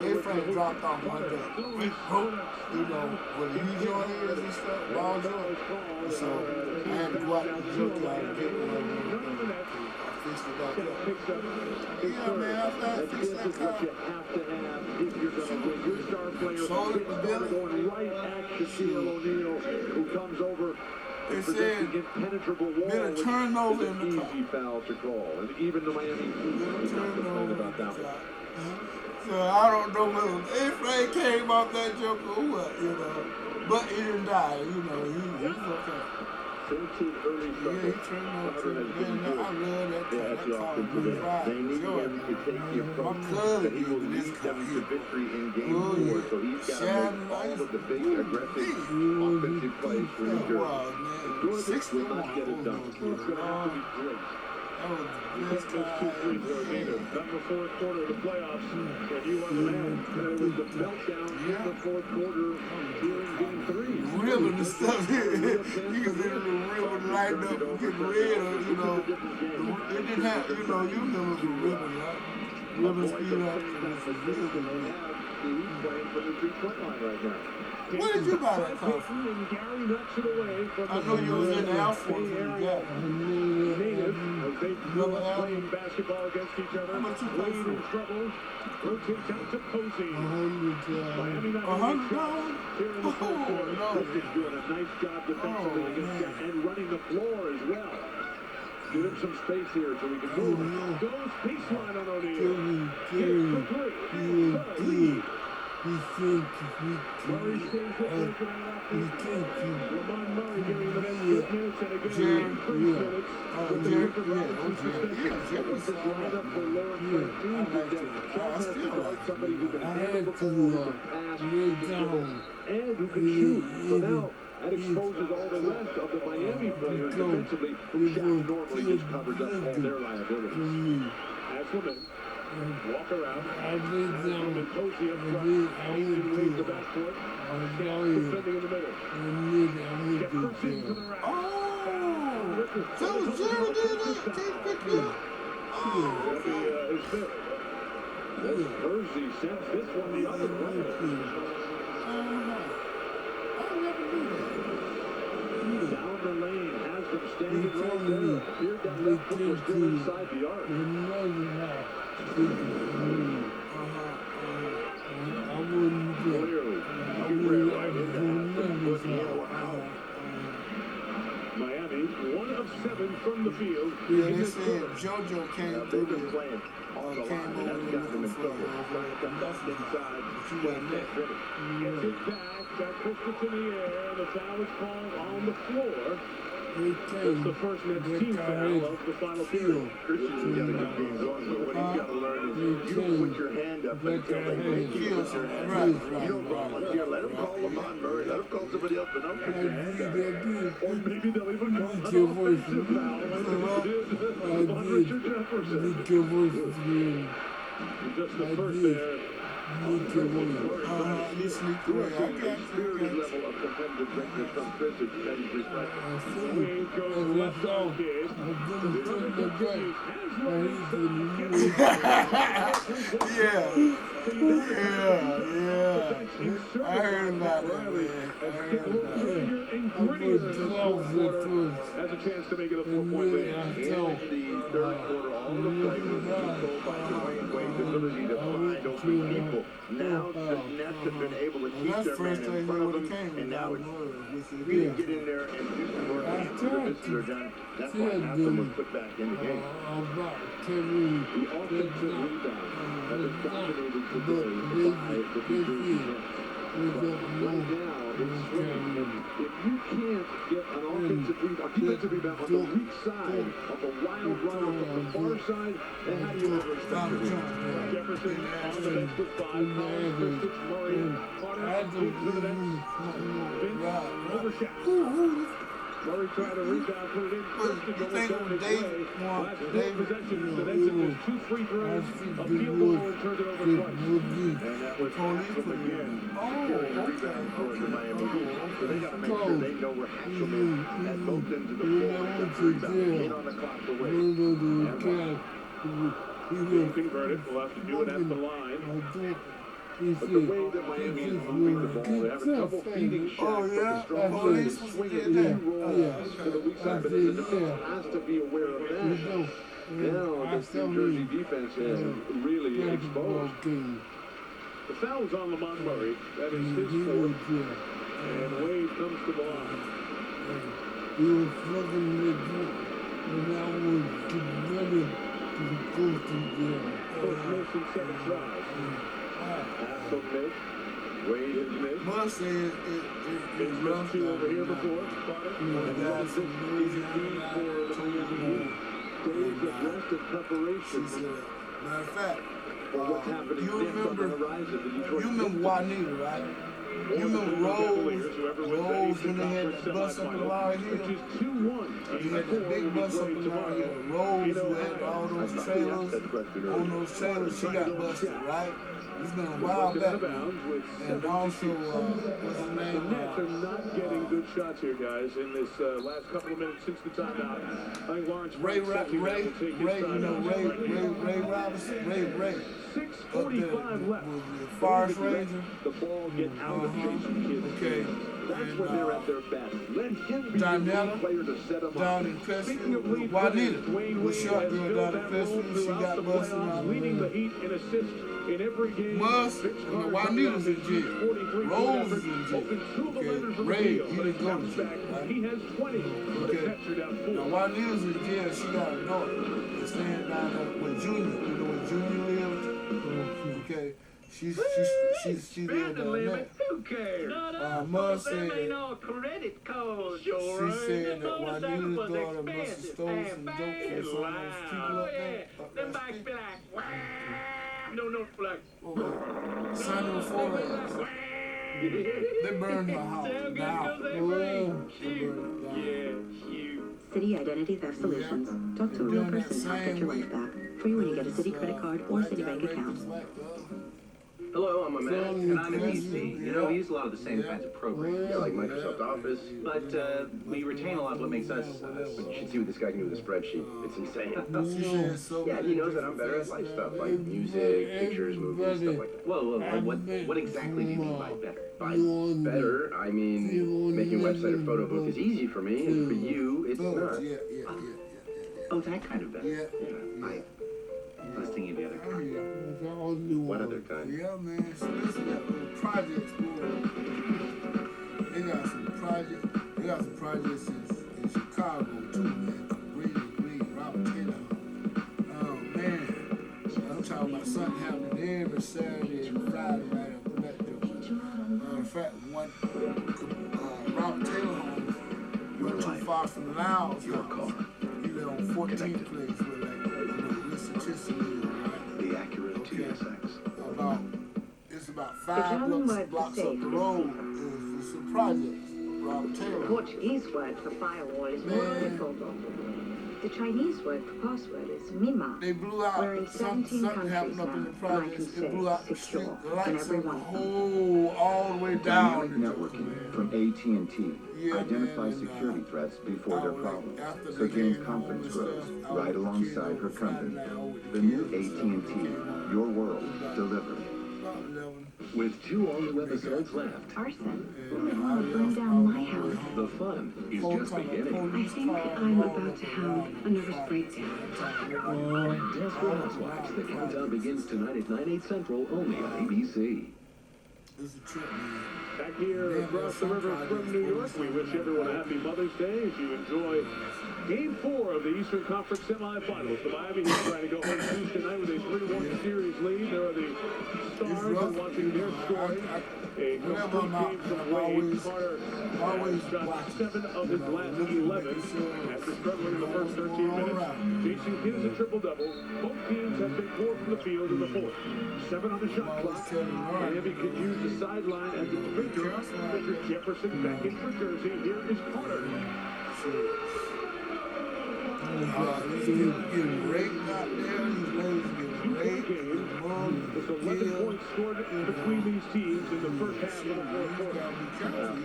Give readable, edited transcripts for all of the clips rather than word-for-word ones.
A-Frame dropped off one day. You know, where the U-joint is and stuff, ball joint. And so I had to go out to the junkyard and get one and fix it back up. Yeah, man, I thought fix that car. Sold it to Billy. Who comes over. They said Billy turned over in the car. Easy foul to call, and even the Miami Heat turned over about that one. So I don't know whether A-Frame came off that joke or what, you know. But he didn't die, you know. He was okay. 13 early Yeah, he turned over. Man, I love that car. That car was really fine. They need him to take the approach that he will lead them to victory in game 4. So he's got to make all of the big, aggressive, offensive plays for New Jersey. Jordan will not get it done. It's going to have to be great. That was the best Those 2 free throws either. Not in the fourth quarter of the playoffs. And you are the man. It was the meltdown in the fourth quarter during game 3. Ribbon and stuff. You can see the ribbon lighting up and get red, or, you know. It didn't have, you know, you know it was a ribbon, right? Ribbon speed up. He's playing from the 3-point line right now. Where did you buy that car from? I know you was in the Air Force when you got it. Native, playing basketball against each other. How much you pay for in trouble. Rotates out to Posey. Miami $100? here in the fourth quarter. Oh, Christian's doing a nice job defensively against that and running the floor as well. Give him some space here so we can move. Goes baseline on O'Neal. Hits for 3. Murray stays with Lincoln and Lamont Murray giving the next 8 minutes and again 3 minutes. What's this lineup for lower 13s is that Chuck has to guard somebody who can handle the ball, who can pass, and who can shoot. So now that exposes all the rest of the Miami players defensively who Shaq normally just covers up all their liabilities. Asselman. Walk around. And Posey up front. Mason wings the backcourt. Defending in the middle. Jefferson to the right. Oh! So Jerry did it? Can't pick you up? That'll be his fifth. This Hersey sends this one the other way. I never knew that. Down the lane, has them standing right there. Here down left foot was still inside the arc. Clearly, Miami, 1 of 7 from the field. Yeah, they said JoJo came through the playing all the line, and that's got them in trouble. Come back inside, but you got net ready. Gets it back, that pushed it in the air, the foul is called on the floor. That's the first Nets team foul of the final period. Christian's got to get games on, but what he's got to learn is you don't put your hand up until they make you put your hand up. You don't volunteer. Let them call Lamont Murray. Let them call somebody else, but don't put your hand up. Or maybe they'll even call an offensive foul like they did on Richard Jefferson. Just the first there. You sneaked away. I got Spirit level of competitive greatness from Chris is Ben's respect. Wade goes left on kid. Yeah. I heard about that, man. Has a chance to make it a 4-point lead. In the third quarter, all the players were controlled by Dwayne Wade's ability to find open people. Now the Nets have been able to keep their man in front of them, and now it's we can get in there and do some work after the visitors done. That's why Hatham was put back in the game. The offensive rebound has dominated today by the New Jersey Nets. But right now, it's swinging, and if you can't get an offensive rebound on the weak side of a wild runner from the far side, then how do you ever stop it? Jefferson on the bench with 5 fouls. Christian, Murray, Carter, to the bench. Vince, overshot. Murray tried to rebound, put it in. Christian almost going his way. Last 4 possessions, the Nets have missed 2 free throws. A field goal and turned it over twice. And that was Hatham again. Carrying the rebound for the Miami Heat. So they got to make sure they know where Hatham is at both ends of the floor. Got the rebound. 8 on the clock for Wade. And converted. We'll have to do it at the line. But the way that Miami is moving the ball, they have a double feeding Shaq. Oh, yeah? But the strong line is swinging two rolls to the weak side, but the defense has to be aware of that. Now, this New Jersey defense is really exposed. The foul is on Lamont Murray. That is his fourth. And Wade comes to the line. He was fucking legit when I was getting ready to go to jail. Coach Mason set aside. Pass from Nick. Wade is missed. Must say It's missed two over here before. And that is it. Easy feed for the Miami Heat. Days of rest and preparation. Matter of fact, For what's happening next on the horizon, the Detroit you remember Juanita, right? You remember Rose when they had that bus up in Laurel Hill? Which is 2-1. You had that big bus up in Laurel Hill. Rose, who had all those trailers, on those trailers, she got busted, right? It's been a while back. And also, what's his The name? Nets are not getting good shots here, guys, in this last couple of minutes since the timeout. I think Lawrence Ray, Frank you will know, Ray Robinson, Ray. 6:45 left. Forest Ranger. The ball get out of Jason Kidd. Okay. That's when they're at their best. Let him be the Donella, lead player to set him down up. in Crescent, Speaking of lead Juanita, players, Dwayne was Wade short has girl filled down in that role Crescent. She throughout got the busted playoffs, out. leading the Heat in assists in every game. Must, Vince and Carter Juanita's in jail. 43 Rose effort, is in jail. opened two of the Okay. lenders from the Ray, field, he but didn't go comes to jail, back. right? He has 20, but Okay. the Nets are down Now, 4. Juanita's in jail. She got a daughter. They're staying down there with Junior. You know where Junior lives? Okay. She's there down there. Who cares? Must Them say ain't all credit cards, she all right. said that Motorcycle Juanita's was daughter must have expensive stole and some dope bad. from some of those people Oh, up yeah. there. Them bikes be like, wow. No, like, Sunday before last. They burned her house Sound good down. 'cause they Oh, bring they you. burned it down. Yeah, you. City Identity Theft Solutions. Talk to a real person to help get your life back. Free when you get a Citi credit card or Citibank account. Hello, I'm Ahmed, and I'm in DC. You know, we use a lot of the same kinds of programs. Yeah, like Microsoft Office, but we retain a lot of what makes us us. But you should see what this guy can do with a spreadsheet. It's insane. Yeah, he knows that I'm better at life stuff, like music, pictures, movies, stuff like that. Whoa, what exactly do you mean by better? By better, I mean making a website or photo book is easy for me, and for you, it's not. Yeah. Oh, that kind of better. Yeah. I was thinking of the other kind. What other kind? Yeah, man. So this is that little projects, boy. They got some projects in Chicago too, man. Green, Robert Taylor. Oh man. I'm talking about something happening every Saturday and Friday right after that joke. In fact, one Robert Taylor home went too far from Lyle's Your house. car. He lived on 14th place where right? The Acura Okay. TSX. It's about 5 blocks up the road. It's some projects. Robert Taylor. Portuguese word for firewall is wonderful. The Chinese word for password is Mima. They blew We're out in something 17 happened up in the countries now, and I projects. can It blew say out the it's street. secure, The and lights on the everyone- whole all the way down. Dynamic networking from AT&T Yeah, identifies man, security threats before they're problems, after so they Jane's came home confidence and grows stuff, I right was alongside kid her on Friday company. night, I was with The new kids and AT&T, stuff. Came home your world delivered. about 11. With 2 all-new episodes left, Arson? Who would want to burn down my house? the fun is just beginning. I think I'm about to have a nervous breakdown. Desperate Housewives, the countdown begins tonight at 9/8 Central, only on ABC. It's a trip, man. Back here across the river from New York, we wish everyone a happy Mother's Day as you enjoy Game 4 of the Eastern Conference semifinals. The Miami Heat trying to go home Tuesday night with a 3-1 series lead. There are the Stars and watching their story. A complete game from Wade. Carter has shot 7 of his last 11 after struggling in the first 13 minutes. Jason Kidd is a triple-double. Both teams have been 4 from the field in the fourth. 7 on the shot clock. Miami could use the sideline as a trigger. Richard Jefferson back in for Jersey. Here is Carter. He's getting raped out there. These ladies getting two-point game. There's 11 points scored between these teams in the first half of the fourth quarter. Careful.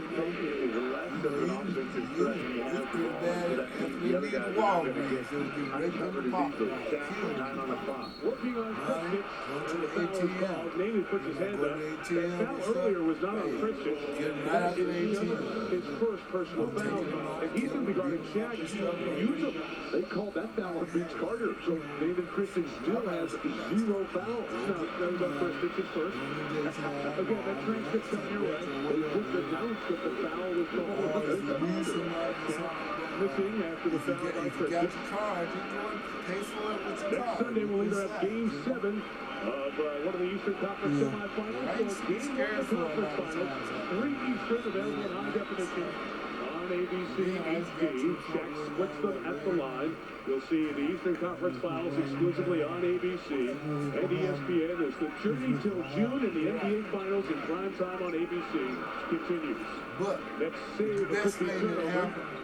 is less of an offensive threat than he has the ball. So that means the other guys are not going to get uncovered as easily. Shaq with 9 on the clock. Working on Kristich, and the foul is called. Namely puts his hand up. That foul earlier was not on Kristich. That is his first personal foul. And he's going to be guarding Shaq. Usually, They called that foul on Vince Carter, so David Kristich still has 0 fouls. no, that was on Kristich's first. Again, that transcript's coming your way. They just announced that the foul was called. Missing after the foul by If you got Kristich. your card, you go and pay for it with your Next card. Sunday, we'll either have Game 7 of one of the Eastern Conference semifinals or Game 1 of the Conference Finals. 3 Eastern available in high definition on ABC HD. Shaq splits them at the line. You'll see the Eastern Conference Finals exclusively on ABC. And ESPN as the journey till June and the NBA Finals in prime time on ABC continues. But Next save, a best quick thing that turnover. happened,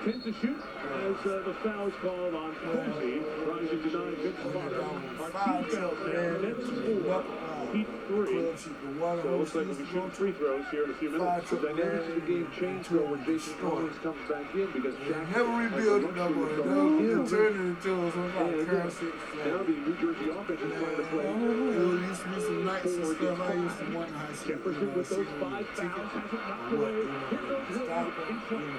10 to shoot as the foul's called on Posey. Trying to deny Vince Carter. Our team fouls now. Nets 4, Heat 3. So it looks like we'll be shooting free throws here in a few minutes. The dynamics of the game change though when Jason Collins comes back in because Shaq never rebuild it no more. They'll turn it into some kind of currency. now the New Jersey offense is trying to play. There used to be some nights and stuff I used to want in high school. Jefferson with those 5 fouls hasn't knocked away. Here goes Stop Williams it. in front.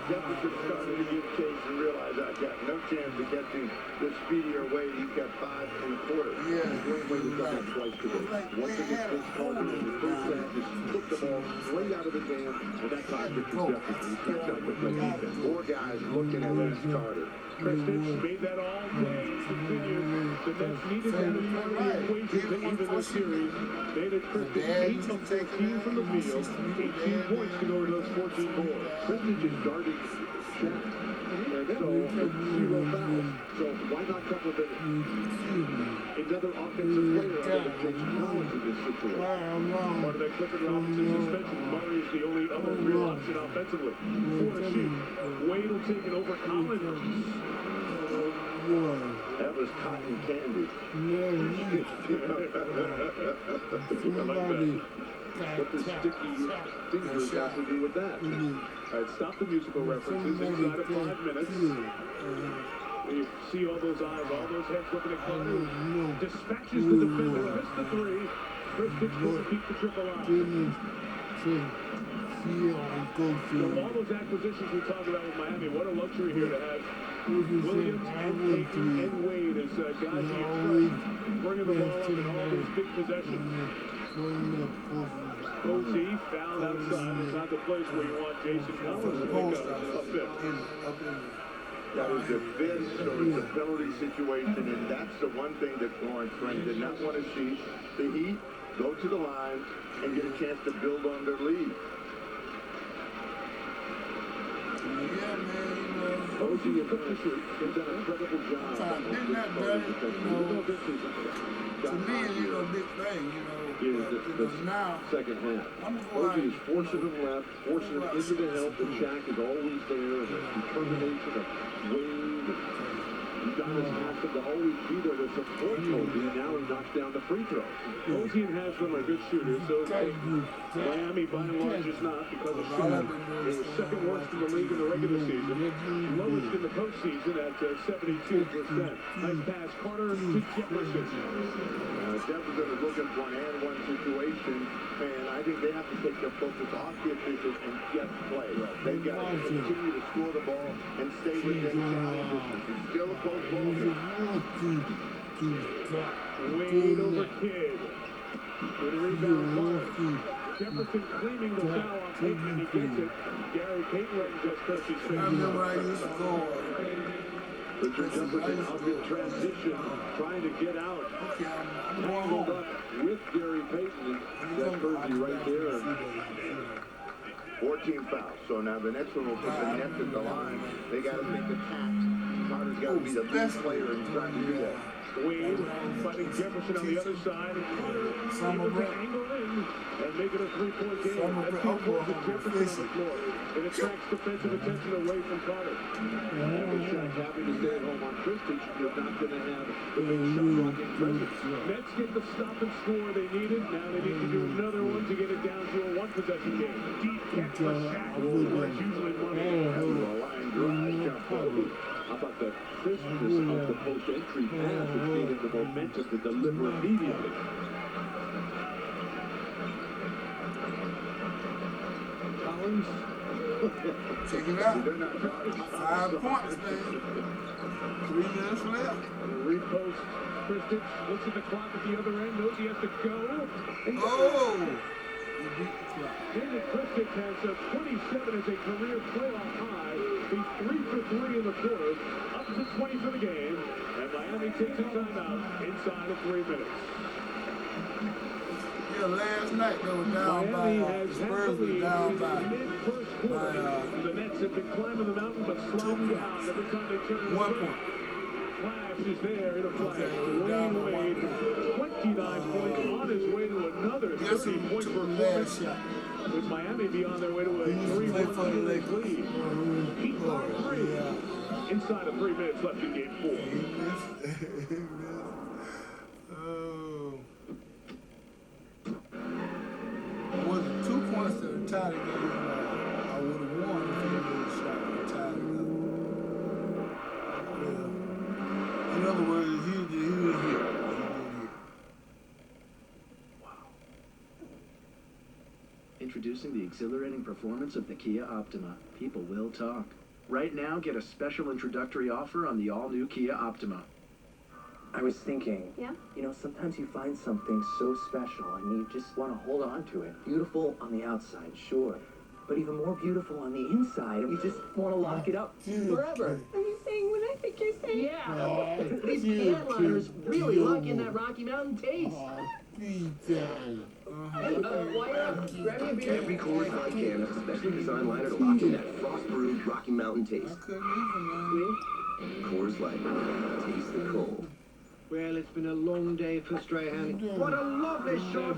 Jefferson started to give chase and realized I've got no chance to get to the speedier way. He's got 5 1/4. Yeah. Dwayne Wade has done that twice today. Once against Vince Carter in the first half, just took the ball straight out of his hand, and that time Victor Jefferson. He kept up with great defense. 4 guys looking at Vince Carter. Kristich made that all day. Continues. The Nets needed him to be part of the equation to even this series. David Kristich 8 of 14 from the field. 18 points to go to those 14 boards. Kristich is guarding Shaq. And so, 0 fouls. So why not come with another offensive player other than Jason Collins in this situation? Part of that Clifford Robinson suspension. Murray is the only other real option offensively. 4 to shoot. Wade will take it over Collins. That was cotton candy. What does sticky fingers have to do with that? All right, stop the musical references inside of 5 minutes. You see all those eyes, all those heads looking at Carter. Dispatches the defender, missed the 3. Kristich couldn't keep the triple out. All those acquisitions we talked about with Miami, what a luxury here to have Williams and Payton and Wade as guys you trust, bringing the ball up in all those big possessions. Posey fouled outside. It's not the place where you want Jason Collins to pick up fifth. That was a fifth, so it's a penalty situation, and that's the one thing that Lawrence Frank did not want to see. The Heat go to the line and get a chance to build on their lead. Yeah, man, Posey and Fisher have done an incredible job. Didn't that better, to me, big thing, because now, Second half. I'm Posey going is forcing him left, forcing him into the help, and Shaq is always there, and the determination of Wade. Udonis has to always be there to support Posey, and now he knocks down the free throw. Posey and Haslam are good shooters, so Miami by and large is not because of shooting. They were second worst in the league in the regular season, lowest in the postseason at 72%. Nice pass, Carter to Jefferson. Jefferson is looking for an and-one situation, and I think they have to take their focus off the officials and just play. They've got to continue to score the ball and stay within challenge distance. It's still a close ball game. Wade over Kidd. Good rebound, Carter. Jefferson claiming the foul on Payton, and he gets it. Gary Payton right in Coach's face. I remember I used to go. Richard Jefferson out in transition, trying to get out. Okay, I'm Tangled going up with Gary Payton. That's Posey right there. 14 fouls. So now the next one will put the Nets at the line. They got to make the tax. Carter's got to be the best player in trying to do that. Wade fighting Jefferson on the other side, and Carter able to angle in and make it a 3-point game. Some of That's it the importance of Oklahoma Jefferson on the fishing. floor. It attracts defensive attention away from Carter. And with Shaq having to stay at home on Christie, you're not going to have the big shot blocking presence. Nets get the stop and score they needed. Now they need to do another one to get it down to a one-possession game. Deep catch for Shaq. Where it's usually money. After a line drive, shot forward. How about the crispness of the post-entry pass, which gave him the momentum to deliver immediately? Collins. Check it out. 5 points, man. 3 minutes left. Repost. Christie looks at the clock at the other end, knows he has to go. And Oh! You beat the clock. David Christie has 27 as a career playoff high. He's 3 for 3 in the quarter, up to 20 for the game. And Miami takes a timeout inside of 3 minutes. Yeah, last night they were down Miami by, has Spurs were down by, mid-first quarter. The Nets have been climbing the mountain, but slowing down every time they turn. 1 point. Flash is there in a flash. Okay, down Wayne by 1 Wade, point. 29 points on his way to another Guess 30 who point took the performance. last shot? With Miami be on their way to a He used to play 3-1 for the Lakers. lead. Heat by 3. Yeah. Inside of 3 minutes left in game 4. He missed. Oh. Was it 2 points that were tied again? I would have won if he made a shot and tied it up. Yeah. In other words, he was here. Introducing the exhilarating performance of the Kia Optima. People will talk. Right now, get a special introductory offer on the all-new Kia Optima. I was thinking, Yeah? you know, sometimes you find something so special and you just want to hold on to it. Beautiful on the outside, sure, but even more beautiful on the inside. You just want to lock it up forever. Are you saying what I think you're saying? Yeah, these can liners really lock in that Rocky Mountain taste. Grab me a beer. Every Coors Light can has a specially designed liner to lock in that frost-brewed Rocky Mountain I taste. couldn't even, Coors Light. Taste the cold. Well, it's been a long day for Strahan. What a lovely shot!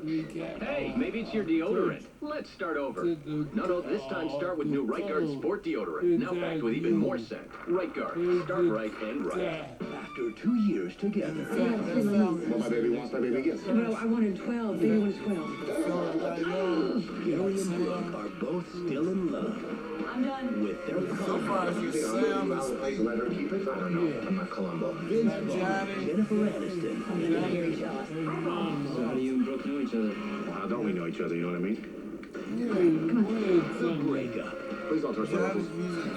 Hey, maybe it's your deodorant. Let's start over. No, this time start with new Right Guard Sport Deodorant. Now packed with even more scent. Right Guard. Start right and right. After 2 years together. What my baby wants, my baby gets. Well, I wanted 12. Baby wanted 12. Gary and Brooke are both still in love I'm done. with their so far as you Sam and Spade, Let her keep it. I don't know. I'm not Columbo. Vince Vaughn, Jennifer Aniston. I'm very jealous. So how do you and Brooke know each other? Well, how don't we know each other, you know what I mean? The breakup. Please don't touch the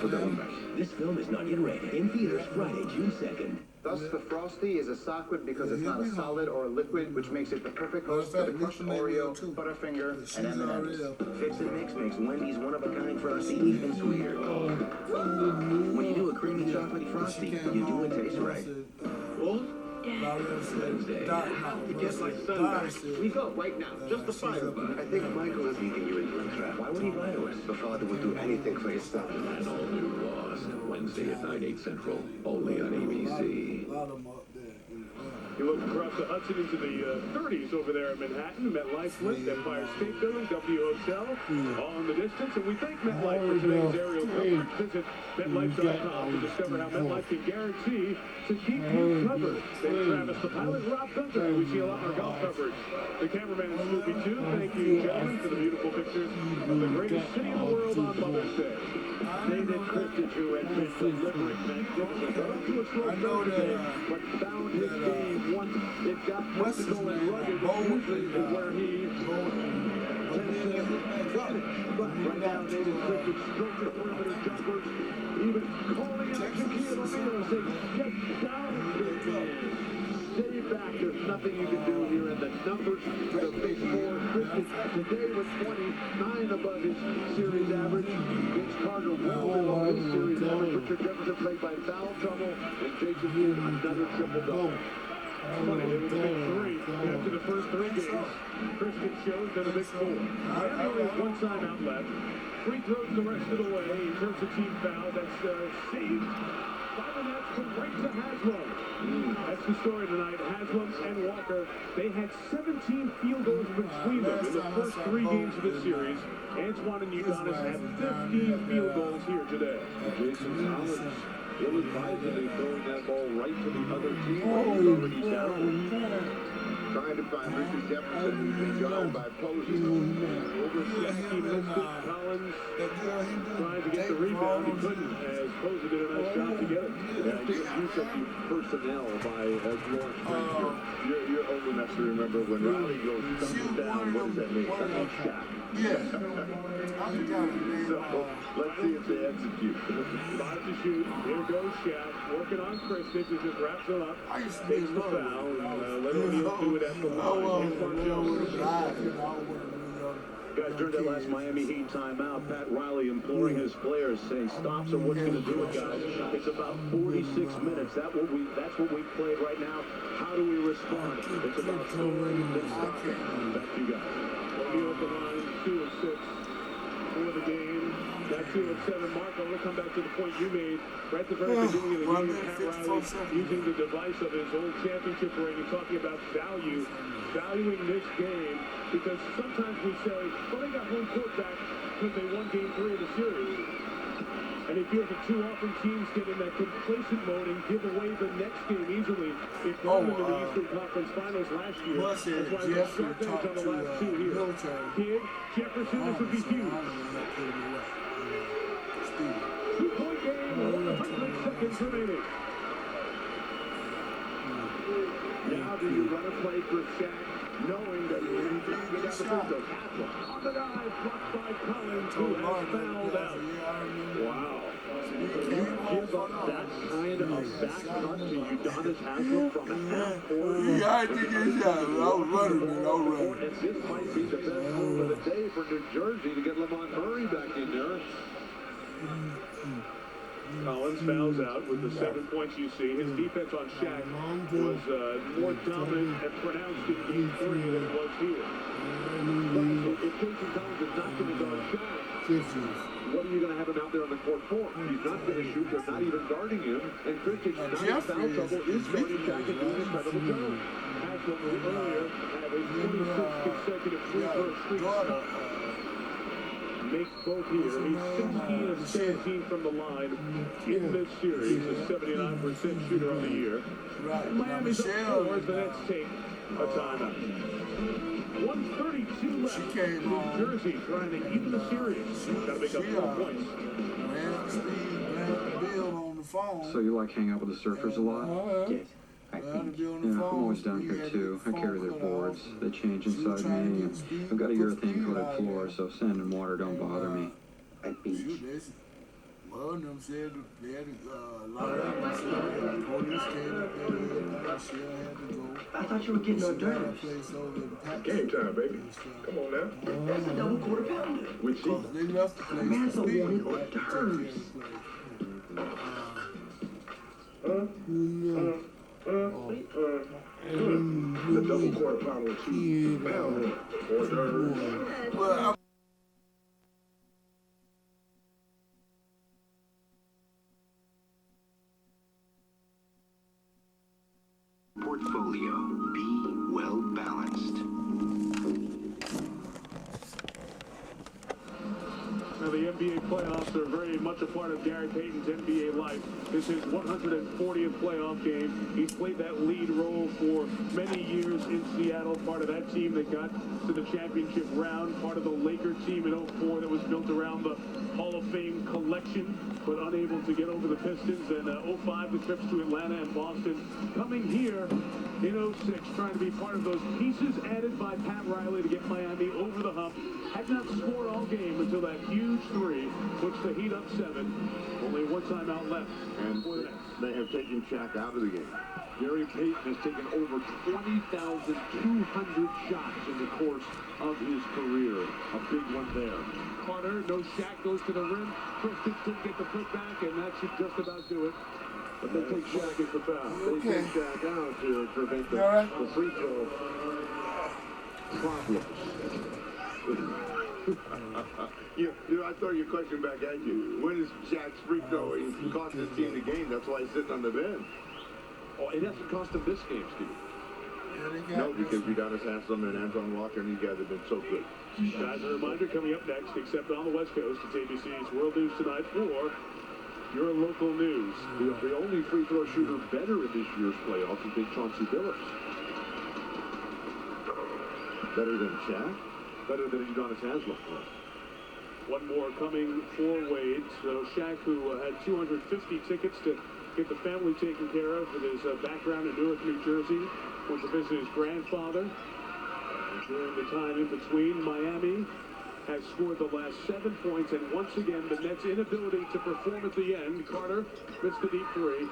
Put that one back. This film is not yet rated. In theaters Friday, June 2nd. Thus, the Frosty is a sockwood because it's not a solid or a liquid, which makes it the perfect host for the crushed Oreo, Butterfinger, and M&M's. Fix and Mix makes Wendy's one-of-a-kind Frosty even sweeter. When you do a creamy chocolatey Frosty, you do it taste right. Wednesday. Get my son back. We go right now. Just the fire. I think Michael is leading you into a trap. Why would he lie to us? The father would do anything for his son. An all-new Lost, Wednesday at 9, 8 Central, only on ABC. a lot of them up there. You look across the Hudson into the 30s over there in Manhattan, MetLife List, Empire State Building, W Hotel, all in the distance. And we thank MetLife for today's aerial coverage. Visit MetLife.com to discover how MetLife can guarantee to keep you covered. Thank Travis, the pilot, Rob Gunther. We see a lot more golf coverage. The cameraman is Snoopy, too. Thank you, gentlemen, for the beautiful pictures of the greatest city in the world on Mother's Day. David Christie, who had been delivering magnificent, got up to a slow start today, but found his game once it got physical and rugged, usually is where he tends to drop it. But right now, David Christie stroked the perimeter jumpers, even calling out Shaquille O'Neal, saying, get down, big man. Stay back. There's nothing you can do here in the numbers. The big four. Christie today was 29 above his series average. Vince Carter well below his series average. Richard Jefferson played by foul trouble, and Jason Kidd another triple-double. Funny, they were the big three after the first first 3 games. Christian shows then a big 4. Miami only has 1 timeout left. Free throws the rest of the way. In terms of team foul, that's saved by the Nets, but right to Haslam. That's the story tonight. Haslam and Walker, they had 17 field goals between them in the first 3 games of the series. Antoine and Udonis had 15 field goals here today. Jason Collins ill-advisedly throwing that ball right to the other team. He's already down. Trying to find Richard Jefferson, who's been guarded by Posey. Overshatsky missed it. Collins trying to get the rebound. He couldn't, as Posey did a nice job to get it. Yeah, use of the personnel by Lawrence Frazier. You're old enough to remember when Riley goes thumbs down. What does that mean? That means shot. Yeah. So let's see if they execute. 5 to shoot. Here goes Shaq. Working on Christmas. He just wraps it up. I used to Takes the foul. Let O'Neal do it at the line. Guys, during that last Miami Heat timeout, Pat Riley imploring his players, saying stops are what's going to do it, guys. It's about 46 minutes. That's what we played right now. How do we respond? It's about scoring and stopping. Back to you guys. O'Neal at the line, 2 of 6 for the game. That 2 of 7 mark. I want to come back to the point you made right at the very beginning of the game. Pat Riley using the device of his old championship ring and talking about valuing this game, because sometimes we say, well, they got home court back because they won game 3 of the series. And he feels that too often teams get in that complacent mode and give away the next game easily. It brought them to the Eastern Conference Finals last year. That's why we're starting on the last 2 here. Kid, Jefferson, this would be huge. 2-point game, 100 seconds remaining. Now do you run a play for Shaq, knowing that you're going to get down the field? On the dive, blocked by Collins, who has fouled out. Wow. You give up that kind of back cut to Udonis Haslam from half court. Yeah, I think it's shot. I was running. And this might be the best move of the day for New Jersey to get Lamont Murray back in there. Collins fouls out with the 7 points you see. His defense on Shaq was more dominant and pronounced in game 3 than it was here. But if Jason Collins is not going to guard Shaq, what are you going to have him out there on the court for? He's not going to shoot. They're not even guarding him. And Christian, not in foul trouble, is guarding Shaq and doing an incredible job. Haslam earlier had a 26 consecutive free-throw streak. Makes both here. He's 16 of 17 from the line in this series. A 79% shooter on the year. And Miami's up 4 as the Nets take a timeout. 1:32 left. New Jersey trying to even the series. Got to make up 4 points. So you like hang out with the surfers a lot? Yes, I think. Yeah, I'm always down here too. I carry their boards. They change inside me. And I've got a urethane coated floor, so sand and water don't bother me. At beach. Well, them said they had a lot of police came up there and she had to go. I thought you were getting hors d'oeuvres. Game time, baby. Come on now. That's a double quarter pounder. Which he? They left the place. Man's a wanted hors d'oeuvres. The double quarter pounder with cheese. Hors d'oeuvres. Well, Portfolio. Be well balanced. Now the NBA playoffs are very much a part of Gary Payton's NBA life. This is his 140th playoff game. He's played that lead role for many years in Seattle, part of that team that got to the championship round, part of the Laker team in 04 that was built around the Hall of Fame collection, but unable to get over the Pistons. And 05, the trips to Atlanta and Boston. Coming here in 06, trying to be part of those pieces added by Pat Riley to get Miami over the hump. Had not scored all game until that huge 3, puts the Heat up 7. Only 1 timeout left. And they have taken Shaq out of the game. Gary Payton has taken over 20,200 shots in the course of his career. A big one there. Carter, no Shaq, goes to the rim. Christian couldn't get the putback, and that should just about do it. But they take Shaq as the foul. They take Shaq out to prevent the free throw. problems. I throw your question back at you. When is Shaq's free throw? He cost his team the game. That's why he's sitting on the bench. Oh, it hasn't cost him this game, Steve. No, because Udonis Haslem and Anton Walker and these guys have been so good. Guys, a reminder coming up next, except on the West Coast, it's ABC's World News Tonight for your local news. The only free throw shooter better in this year's playoffs has been Chauncey Billups. Better than Shaq? Better than Udonis Haslem. One more coming for Wade. So Shaq, who had 250 tickets to get the family taken care of with his background in Newark, New Jersey, went to visit his grandfather. During the time in between, Miami has scored the last 7 points, and once again, the Nets' inability to perform at the end. Carter missed the deep three.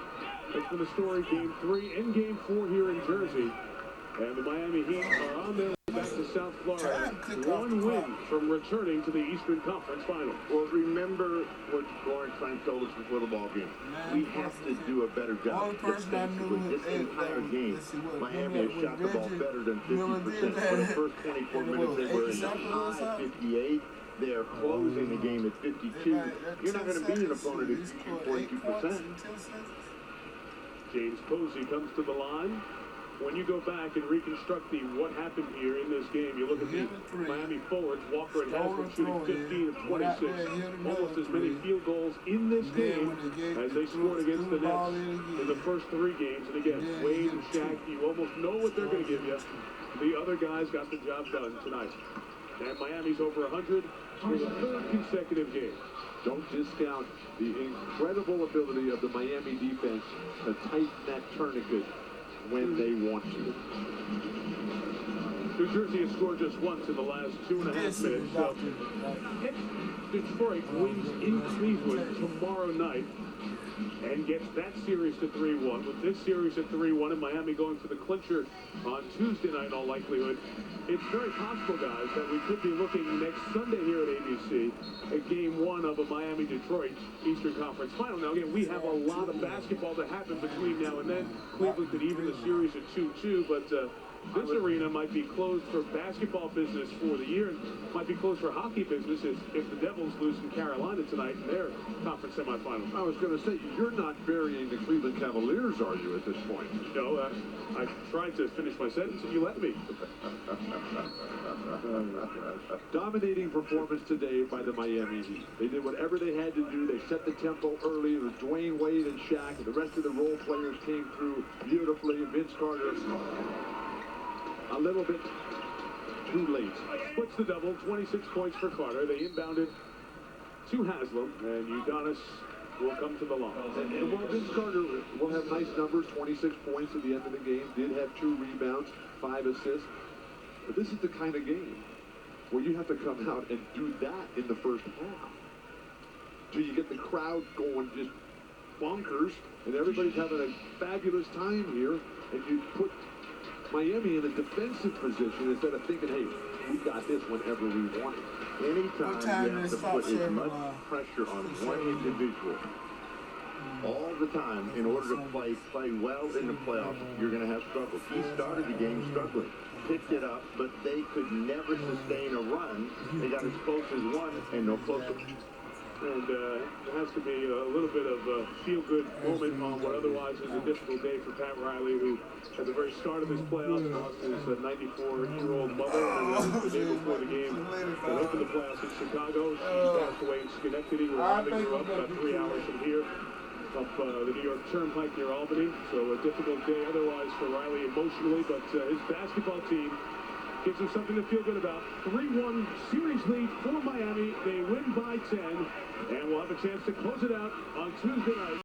That's been the story, Game 3 and Game 4 here in Jersey. And the Miami Heat are on their way back to South Florida. One win from returning to the Eastern Conference Finals. Well, remember what Lawrence Frank told us before the ball game. We have to do a better job defensively. This entire game, Miami has shot the ball better than 50%. For the first 24 minutes, they were in the high 58. They're closing the game at 52. You're not going to beat an opponent if you shoot 42%. James Posey comes to the line. When you go back and reconstruct what happened here in this game, you look at the Miami forwards, Walker and Haslem shooting 15 of 26, almost as many field goals in this game as they scored against the Nets in the first 3 games. And again, Wade and Shaq, you almost know what they're going to give you. The other guys got the job done tonight. And Miami's over 100 for the 3rd consecutive game. Don't discount the incredible ability of the Miami defense to tighten that tourniquet when they want to. New Jersey has scored just once in the last 2.5 minutes. So if Detroit wins in Cleveland tomorrow night and gets that series to 3-1, with this series at 3-1 and Miami going for the clincher on Tuesday night in all likelihood, it's very possible, guys, that we could be looking next Sunday here at ABC at Game 1 of a Miami-Detroit Eastern Conference Final. Now, again, we have a lot of basketball to happen between now and then. Cleveland could even the series at 2-2, but this arena might be closed for basketball business for the year, and might be closed for hockey business if the Devils lose in Carolina tonight in their conference semifinals. I was going to say, you're not burying the Cleveland Cavaliers, are you, at this point? No, I tried to finish my sentence and you let me. Dominating performance today by the Miami Heat. They did whatever they had to do. They set the tempo early. It was Dwayne Wade and Shaq, and the rest of the role players came through beautifully. Vince Carter a little bit too late. Splits the double, 26 points for Carter. They inbounded to Haslem, and Udonis will come to the line. And while Vince Carter will have nice numbers, 26 points at the end of the game, did have 2 rebounds, 5 assists. But this is the kind of game where you have to come out and do that in the first half. Till you get the crowd going just bonkers, and everybody's having a fabulous time here, and you put Miami in a defensive position instead of thinking, hey, we got this whenever we want it. Anytime you have to put as much pressure on one individual all the time in order to play well in the playoffs, you're going to have struggles. He started the game struggling, picked it up, but they could never sustain a run. They got as close as one and no closer. And there has to be a little bit of a feel-good moment on what otherwise is a difficult day for Pat Riley, who at the very start of his playoffs lost his 94-year-old mother, and the day before the game that opened the playoffs in Chicago. She passed away in Schenectady. We're having her up about 3 hours from here, up the New York Turnpike near Albany. So a difficult day otherwise for Riley emotionally, but his basketball team gives him something to feel good about. 3-1 series lead for Miami. They win by 10, and we'll have a chance to close it out on Tuesday night.